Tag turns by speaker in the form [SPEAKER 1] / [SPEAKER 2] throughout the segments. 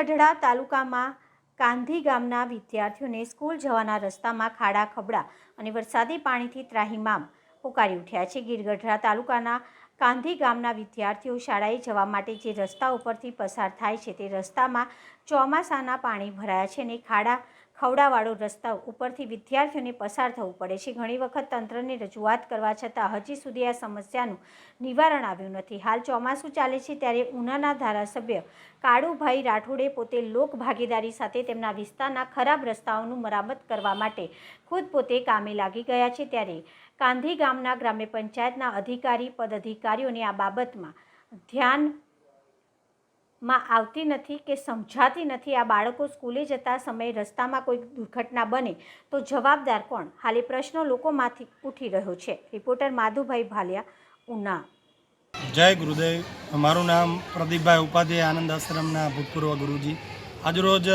[SPEAKER 1] ગઢડા તાલુકામાં કાંધી ગામના વિદ્યાર્થીઓને સ્કૂલ જવાના રસ્તામાં ખાડા ખબડા અને વરસાદી પાણીથી ત્રાહિમામ પોકારી ઉઠ્યા છે। ગીર ગઢડા તાલુકાના કાંધી ગામના વિદ્યાર્થીઓ શાળાએ જવા માટે જે રસ્તા ઉપરથી પસાર થાય છે તે રસ્તામાં ચોમાસાના પાણી ભરાયા છે અને ખવડાવાળો રસ્તા ઉપરથી વિદ્યાર્થીઓને પસાર થવું પડે છે। ઘણી વખત તંત્રને રજૂઆત કરવા છતાં હજી સુધી આ સમસ્યાનું નિવારણ આવ્યું નથી। હાલ ચોમાસું ચાલે છે ત્યારે ઉનાના ધારાસભ્ય કાળુભાઈ રાઠોડે પોતે લોક ભાગીદારી સાથે તેમના વિસ્તારના ખરાબ રસ્તાઓનું મરામત કરવા માટે ખુદ પોતે કામે લાગી ગયા છે। ત્યારે કાંધી ગામના ગ્રામ્ય પંચાયતના પદાધિકારીઓને આ બાબતમાં ધ્યાનમાં આવતી નથી કે સમજાતી નથી। આ બાળકો સ્કૂલે જતા સમયે રસ્તામાં કોઈ દુર્ઘટના બને તો જવાબદાર કોણ? હાલ એ પ્રશ્નો લોકોમાંથી ઉઠી રહ્યો છે। રિપોર્ટર માધુભાઈ ભાલિયા, ઉના।
[SPEAKER 2] જય ગુરુદેવ। મારું નામ પ્રદીપભાઈ ઉપાધ્યાય, આનંદ આશ્રમના ભૂતપૂર્વ ગુરુજી। આજરોજ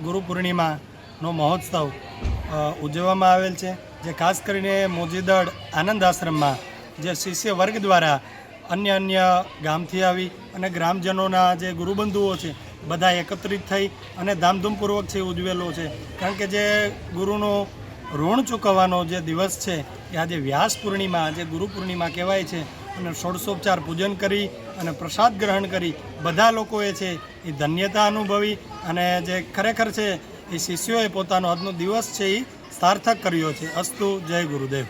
[SPEAKER 2] ગુરુ પૂર્ણિમાનો મહોત્સવ ઉજવવામાં આવેલ છે, જે ખાસ કરીને મોજીદડ આનંદ આશ્રમમાં જે શિષ્ય વર્ગ દ્વારા અન્ય ગામથી આવી અને ગ્રામજનોના જે ગુરુબંધુઓ છે બધા એકત્રિત થઈ અને ધામધૂમપૂર્વક છે ઉજવેલો છે। કારણ કે જે ગુરુનું ઋણ ચૂકવવાનો જે દિવસ છે એ આજે વ્યાસ પૂર્ણિમા, જે ગુરુ પૂર્ણિમા કહેવાય છે, અને ષોડશોપચાર પૂજન કરી અને પ્રસાદ ગ્રહણ કરી બધા લોકોએ છે એ ધન્યતા અનુભવી અને જે ખરેખર છે એ શિષ્યોએ પોતાનો આજનો દિવસ છે એ સાર્થક કર્યો છે। અસ્તુ, જય ગુરુદેવ।